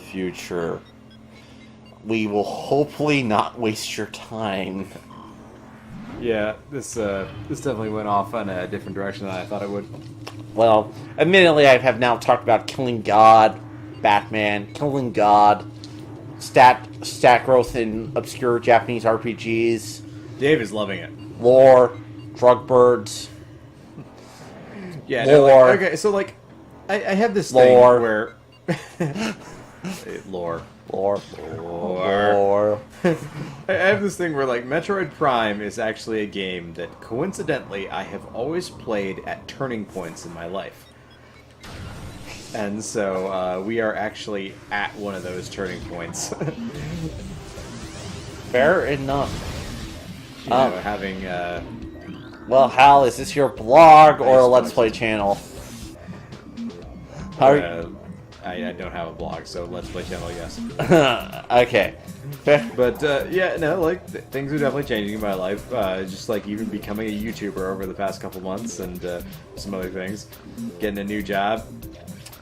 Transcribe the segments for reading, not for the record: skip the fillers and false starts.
future. We will hopefully not waste your time. Yeah, this definitely went off in a different direction than I thought it would. Well, admittedly, I have now talked about killing God, Batman, killing God, stat growth in obscure Japanese RPGs. Dave is loving it. Lore, drug birds. Yeah, lore. No, like, okay, so like, I have this thing Lore. where lore. I have this thing where like Metroid Prime is actually a game that coincidentally I have always played at turning points in my life. And so we are actually at one of those turning points. Fair enough. You know, having well, Hal, is this your blog or a Let's suppose. Play channel? How are I don't have a blog, so Let's Play channel, yes. Okay. Fair. But yeah, no, like things are definitely changing in my life. Just like even becoming a YouTuber over the past couple months, and some other things, getting a new job,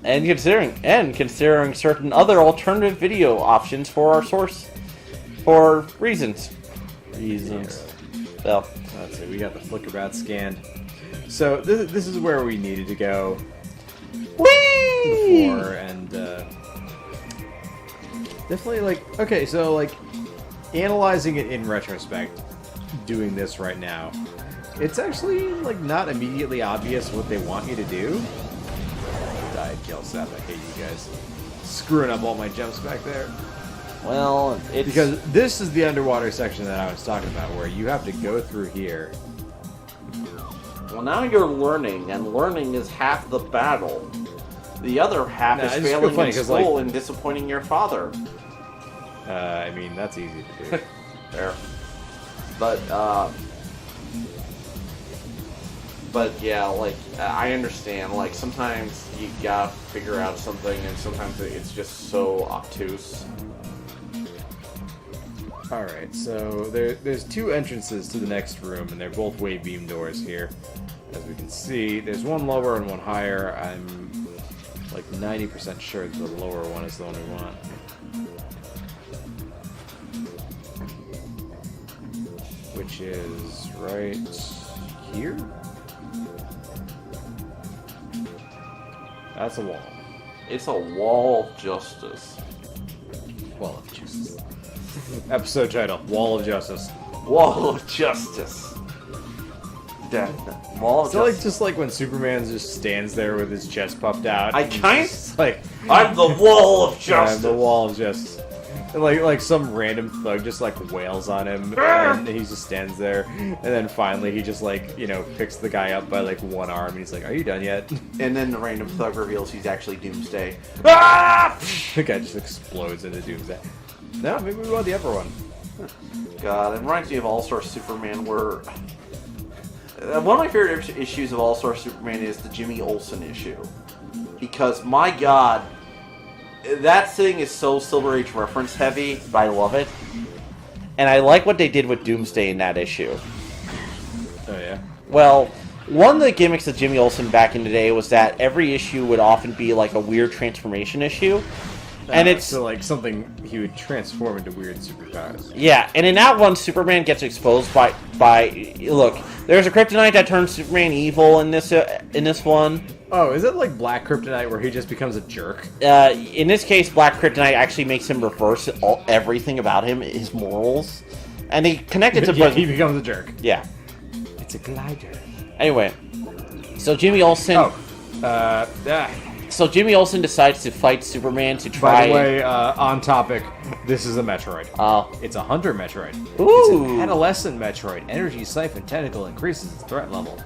And considering certain other alternative video options for our source, for reasons. Well, let's see, we got the Flickerbat scanned. So this is where we needed to go whee! before, and definitely like okay, so like analyzing it in retrospect, doing this right now, it's actually like not immediately obvious what they want you to do. Died kill Seth, I hate you guys. Screwing up all my jumps back there. Well, it's... Because this is the underwater section that I was talking about, where you have to go through here. Well, now you're learning, and learning is half the battle. The other half is failing in school and disappointing your father. I mean, that's easy to do. Fair. But yeah, like, I understand, like, sometimes you gotta figure out something, and sometimes it's just so obtuse. Alright, so there's two entrances to the next room, and they're both wave beam doors here. As we can see, there's one lower and one higher. I'm like 90% sure the lower one is the one we want. Which is right here? That's a wall. It's a wall of justice. Wall of Justice. Episode title, Wall of Justice. Wall of justice. Dead. Wall of So like justice. just like when Superman just stands there with his chest puffed out. I and he's kind just like I'm the wall of yeah, justice. the Wall of Justice. And like some random thug just like wails on him, and he just stands there, and then finally he just like picks the guy up by like one arm, and he's like, "Are you done yet?" And then the random thug reveals he's actually Doomsday. Ah! The guy just explodes into Doomsday. No, maybe we want the upper one. God, it reminds me of All-Star Superman, where one of my favorite issues of All-Star Superman is the Jimmy Olsen issue, because my God, that thing is so Silver Age reference heavy, but I love it. And I like what they did with Doomsday in that issue. Oh yeah. Well, one of the gimmicks of Jimmy Olsen back in the day was that every issue would often be like a weird transformation issue. And it's so like something he would transform into weird superpowers. yeah, and in that one, Superman gets exposed by look. There's a kryptonite that turns Superman evil in this one. Oh, is it like Black Kryptonite where he just becomes a jerk? In this case, Black Kryptonite actually makes him reverse everything about him, his morals, and they connect it to Yeah, he becomes a jerk. yeah. It's a glider. Anyway, so Jimmy Olsen. So Jimmy Olsen decides to fight Superman to try. By the way, on topic, this is a Metroid. Oh. It's a Hunter Metroid. Ooh. It's an adolescent Metroid. Energy Siphon Tentacle increases its threat level.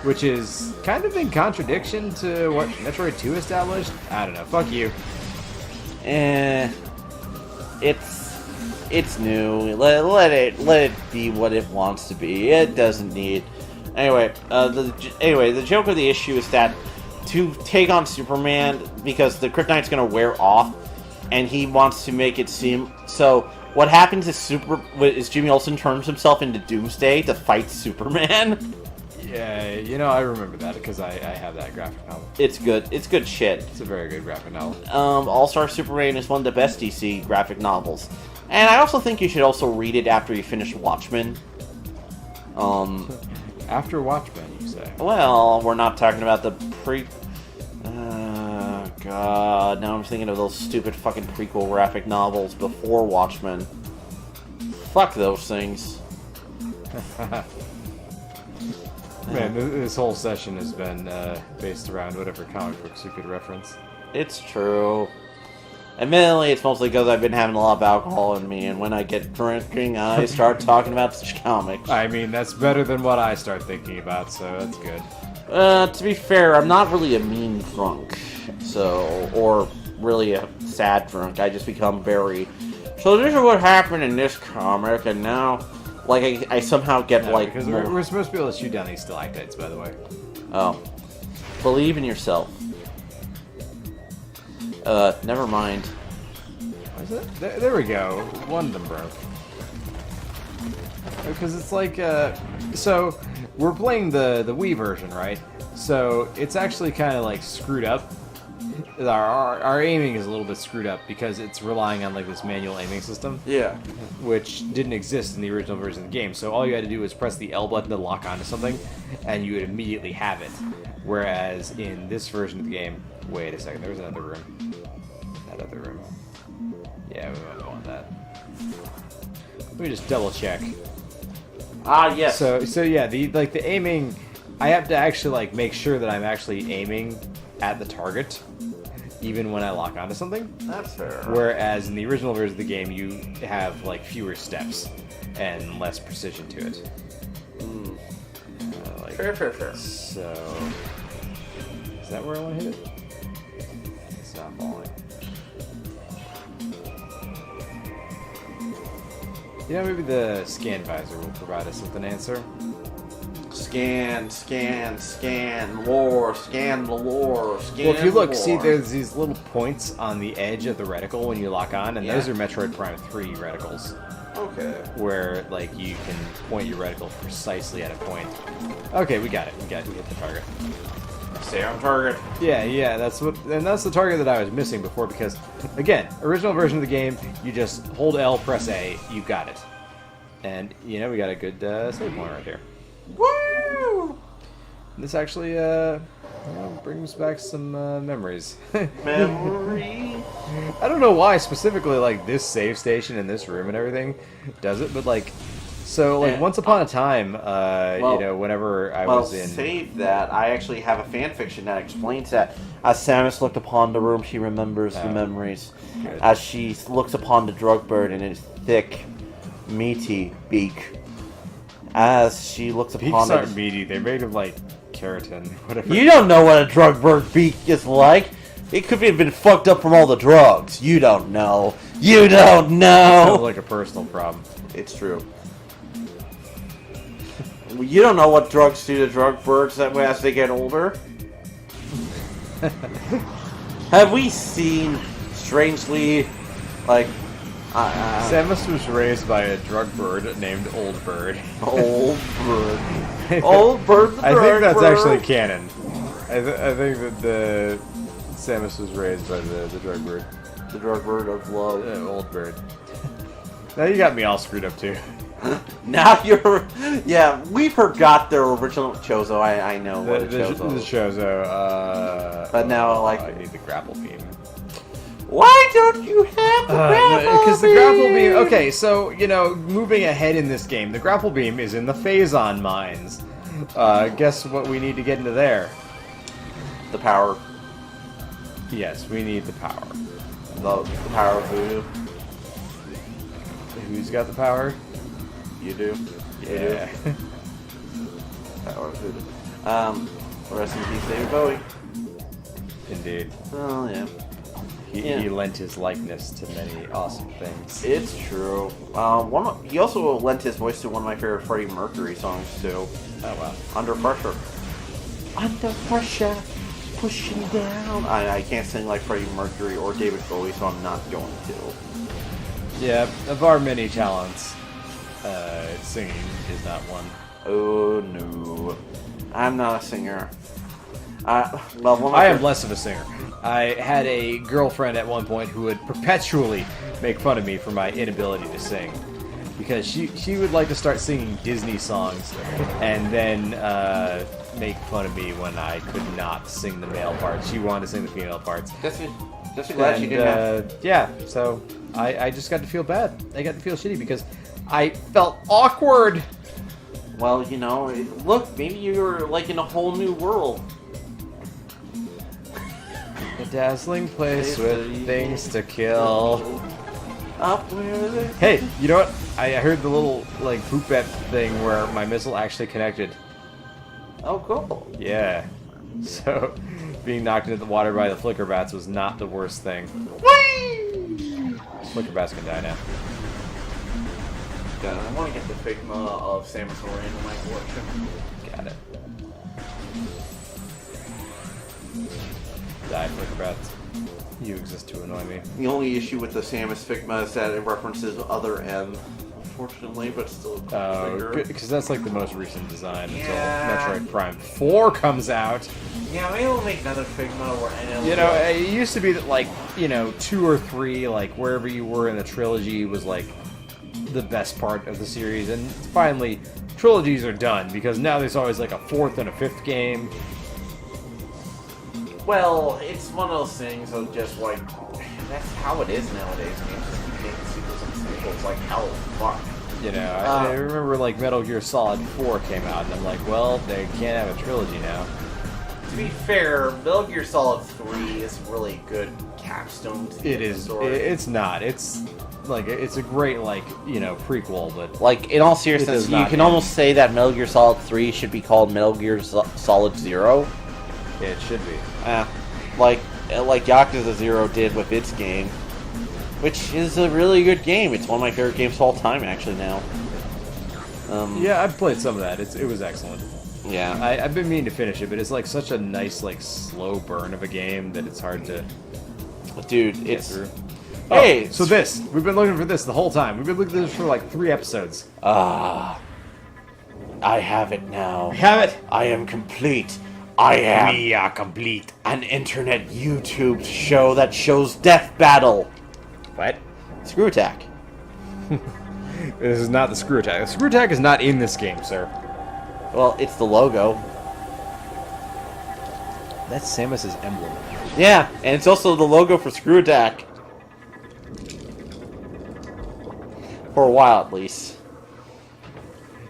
Which is kind of in contradiction to what Metroid 2 established. I don't know. Fuck you. It's new. Let it be what it wants to be. It doesn't need. Anyway, the joke of the issue is that to take on Superman, because the kryptonite's going to wear off, and he wants to make it seem so. What happens is Jimmy Olsen turns himself into Doomsday to fight Superman. Yeah, you know, I remember that because I have that graphic novel. It's good. It's good shit. It's a very good graphic novel. All-Star Superman is one of the best DC graphic novels. And I also think you should also read it after you finish Watchmen. After Watchmen, you say? Well, we're not talking about the God, now I'm thinking of those stupid fucking prequel graphic novels before Watchmen. Fuck those things. Man, this whole session has been based around whatever comic books you could reference. It's true. Admittedly, it's mostly because I've been having a lot of alcohol in me, and when I get drinking, I start talking about such comics. I mean, that's better than what I start thinking about, so that's good. To be fair, I'm not really a mean drunk, or really a sad drunk. I just become very... So this is what happened in this comic, and now, like, I somehow get, because we're supposed to be able to shoot down these stalactites, by the way. Oh. Believe in yourself. Never mind. What is it? There we go. One of them broke. Because it's like, so, we're playing the Wii version, right? So, it's actually kind of, like, screwed up. Our aiming is a little bit screwed up because it's relying on, like, this manual aiming system. Yeah. Which didn't exist in the original version of the game. So all you had to do was press the L button to lock onto something, and you would immediately have it. Whereas in this version of the game... Wait a second, there was another room. That other room. Yeah, we might want that. Let me just double check. Ah, yes. So yeah, the aiming, I have to actually like make sure that I'm actually aiming at the target, even when I lock onto something. That's fair. Whereas in the original version of the game, you have like fewer steps and less precision to it. Fair. So, is that where I want to hit it? It's not falling. Yeah, maybe the scan visor will provide us with an answer. Scan, lore, scan the lore, scan. Well, if you look, the see, lore. there's these little points on the edge of the reticle when you lock on, and those are Metroid Prime 3 reticles. Okay. Where, like, you can point your reticle precisely at a point. Okay, we got it. We hit the target. Stay on target. Yeah, that's the target that I was missing before because, again, original version of the game, you just hold L, press A, you got it. And, you know, we got a good save point right here. Woo! This actually brings back some memories. Memory. I don't know why specifically like this save station in this room and everything does it, but like so like once upon a time, you know, whenever I was in save that, I actually have a fan fiction that explains that. As Samus looked upon the room, she remembers the memories. Good. As she looks upon the drug bird in its thick, meaty beak. As she looks upon beaks aren't meaty, they're made of like keratin, whatever. You don't know what a drug bird beak is like. It could have been fucked up from all the drugs. You don't know. You don't know. Sounds like a personal problem. It's true. You don't know what drugs do to drug birds that way as they get older. Have we seen, strangely, like... Samus was raised by a drug bird named Old Bird. Old Bird. Old Bird the drug I think that's bird. actually canon. I think that the Samus was raised by the drug bird. The drug bird of love. Old Bird. Now you got me all screwed up too. Now you're... Yeah, we forgot their original Chozo. I know what a Chozo The is. Chozo. But now, like... I need the grapple beam. Why don't you have the grapple Because the beam? grapple beam... Okay, so, you know, moving ahead in this game, the grapple beam is in the Phazon mines. Guess what we need to get into there? The power. Yes, we need the power. The power of voodoo. Who's got the power? You do. Yeah. Power of voodoo. Rest in peace, David Bowie. Indeed. Oh, yeah. He lent his likeness to many awesome things. It's true. He also lent his voice to one of my favorite Freddie Mercury songs, too. Oh, wow. Under Pressure. Under Pressure, pushing down. I can't sing like Freddie Mercury or David Bowie, so I'm not going to. Yeah, of our many talents, singing is not one. Oh, no. I'm not a singer. Well, one of my I am less of a singer. I had a girlfriend at one point who would perpetually make fun of me for my inability to sing. Because she would like to start singing Disney songs and then make fun of me when I could not sing the male parts. She wanted to sing the female parts. Just glad you didn't have... Yeah, so I just got to feel bad. I got to feel shitty because I felt awkward. Well, you know, look, maybe you're like in a whole new world. A dazzling place with things to kill. Up where they... Hey, you know what? I heard the little, like, poop bet thing where my missile actually connected. Oh, cool. Yeah. So, being knocked into the water by the flicker bats was not the worst thing. Whee! Flicker bats can die now. God, I want to get the Figma of Samus Aran in my collection. Got it. Die, flicker bats. You exist to annoy me. The only issue with the Samus Figma is that it references other M, unfortunately, but still bigger. Because that's like the most recent design until Metroid Prime 4 comes out. Yeah, maybe we'll make another Figma where N. You know, it used to be that, like, you know, 2 or 3, like, wherever you were in the trilogy was, like, the best part of the series. And finally, trilogies are done, because now there's always, like, a 4th and a 5th game. Well, it's one of those things of just, like, that's how it is nowadays, man. Just keep making sequels and sequels, like, hell, fuck. You know, I remember, like, Metal Gear Solid 4 came out, and I'm like, well, they can't have a trilogy now. To be fair, Metal Gear Solid 3 is really a good capstone to It is. It's not. It's like it's a great, like, you know, prequel, but like, in all seriousness, you can almost say that Metal Gear Solid 3 should be called Metal Gear Solid 0. Yeah, it should be. Like Yakuza 0 did with its game, which is a really good game. It's one of my favorite games of all time, actually. Now. Yeah, I've played some of that. It was excellent. Yeah, I've been meaning to finish it, but it's like such a nice, like, slow burn of a game that it's hard to. Dude, it's. Through. Hey, so we've been looking for this the whole time. We've been looking at this for like 3 episodes. I have it now. We have it. I am complete. We are complete. An internet YouTube show that shows Death Battle. What? Screw Attack. This is not the Screw Attack. The Screw Attack is not in this game, sir. Well, it's the logo. That's Samus's emblem. Yeah, and it's also the logo for Screw Attack. For a while, at least.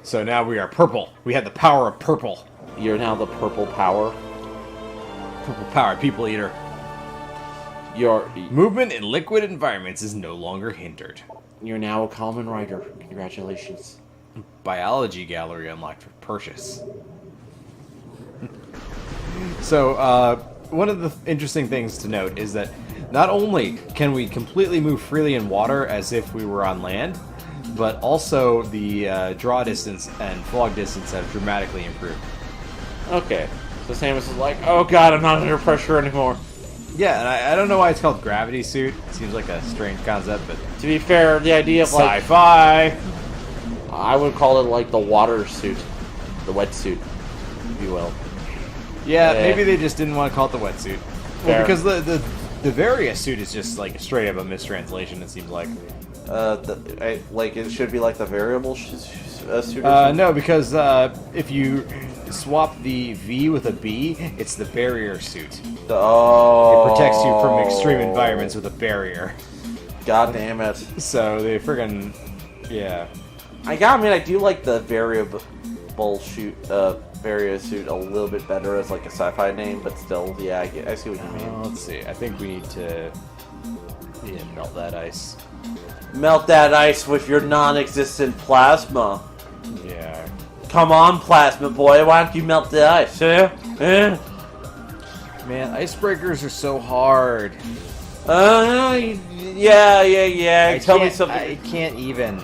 So now we are purple. We have the power of purple. You're now the Purple Power. Purple power, people eater. You're Movement in liquid environments is no longer hindered. You're now a common writer. Congratulations. Biology gallery unlocked for purchase. So, one of the interesting things to note is that not only can we completely move freely in water as if we were on land, but also the draw distance and fog distance have dramatically improved. Okay, so Samus is like, oh god, I'm not under pressure anymore. Yeah, and I don't know why it's called gravity suit. It seems like a strange concept, but to be fair, the idea of like sci-fi, I would call it like the water suit, the wetsuit, if you will. Yeah, maybe they just didn't want to call it the wetsuit. Well, Fair. because the Varia suit is just like straight up a mistranslation. It seems like. Like it should be like the variable suit. Or something? No, because if you swap the V with a B, it's the barrier suit. Oh. It protects you from extreme environments with a barrier. God damn it. So they friggin' yeah. I gotta admit, I do like the variable suit a little bit better as like a sci-fi name, but still, yeah, I see what you mean. Let's see. I think we need to melt that ice. Melt that ice with your non-existent plasma. Yeah. Come on, plasma boy, why don't you melt the ice? Eh? Man, icebreakers are so hard. Yeah. Tell me something. I can't even.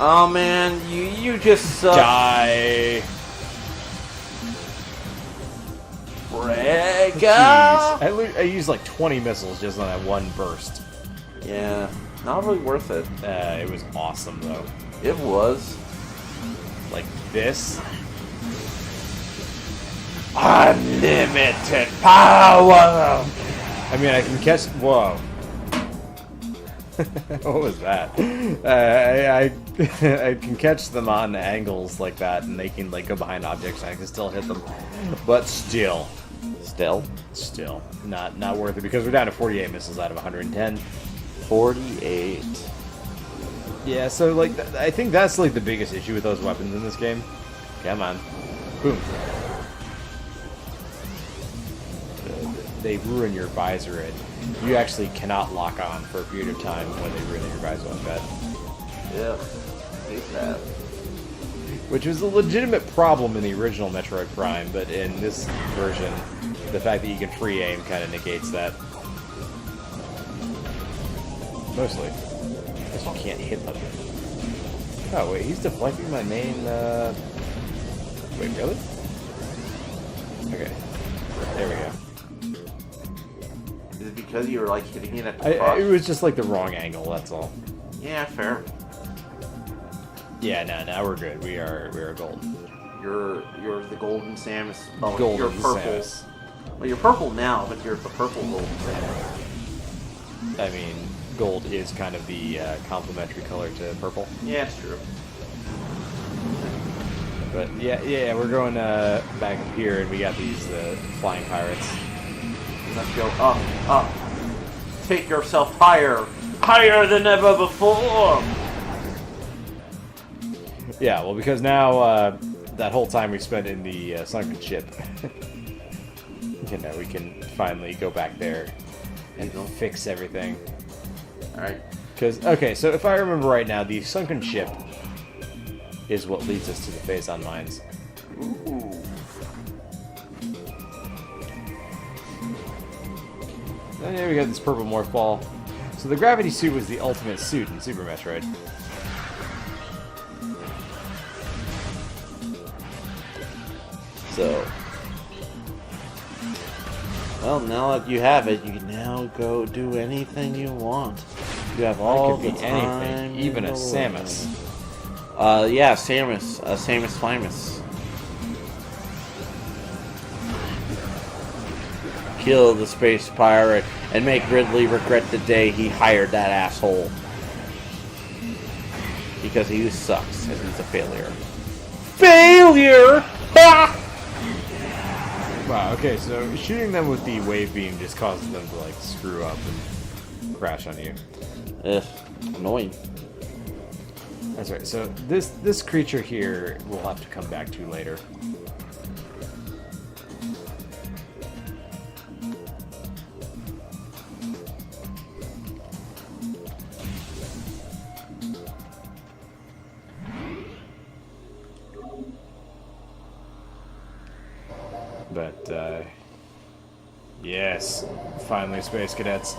Oh man, you just suck. Die. Frega. I used like 20 missiles just on that one burst. Yeah, not really worth it. It was awesome though. It was. Like this. Unlimited power! I mean, I can catch... Whoa. What was that? I can catch them on angles like that, and they can like go behind objects, and I can still hit them. But still, not worth it, because we're down to 48 missiles out of 110. 48. Yeah, so like I think that's like the biggest issue with those weapons in this game. Come on, boom. They ruin your visor, and you actually cannot lock on for a period of time when they ruin your visor like that. Yeah, hate that. Which was a legitimate problem in the original Metroid Prime, but in this version, the fact that you can free aim kind of negates that. Mostly. Because you can't hit them. Oh, wait, he's deflecting my main, Wait, really? Okay. There we go. Is it because you were like hitting it at the front? It was just like the wrong angle, that's all. Yeah, fair. Yeah, now we're good. We are golden. You're the golden Samus. Oh, Golden you're purple. Samus. Well, you're purple now, but you're the purple golden Samus. I mean, gold is kind of the complementary color to purple. Yeah, it's true. But yeah, we're going back up here, and we got these flying pirates. Let's go up, up. Take yourself higher, higher than ever before. Yeah, well, because now that whole time we spent in the sunken ship, you know, we can finally go back there and fix everything. All right. Because okay, so if I remember right now, the sunken ship is what leads us to the phazon mines. Ooh. And here we got this purple morph ball. So the gravity suit was the ultimate suit in Super Metroid. So, well, now that you have it, you can now go do anything you want. You have all the time. Anything, even a in the Samus. world. Yeah, Samus. Samus Flamus. Kill the space pirate and make Ridley regret the day he hired that asshole. Because he sucks and he's a failure. Failure! Ha! Wow, okay, so shooting them with the wave beam just causes them to, like, screw up and crash on you. Ugh, annoying. That's right, so this creature here we'll have to come back to later. But, yes, finally, Space Cadets.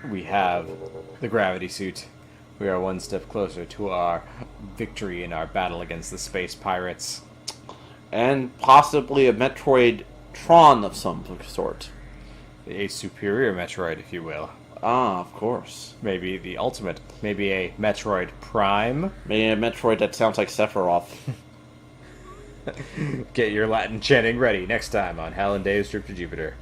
We have the gravity suit. We are one step closer to our victory in our battle against the space pirates. And possibly a Metroid Tron of some sort. A superior Metroid, if you will. Ah, of course. Maybe the ultimate. Maybe a Metroid Prime. Maybe a Metroid that sounds like Sephiroth. Get your Latin chanting ready next time on Hal and Dave's Trip to Jupiter.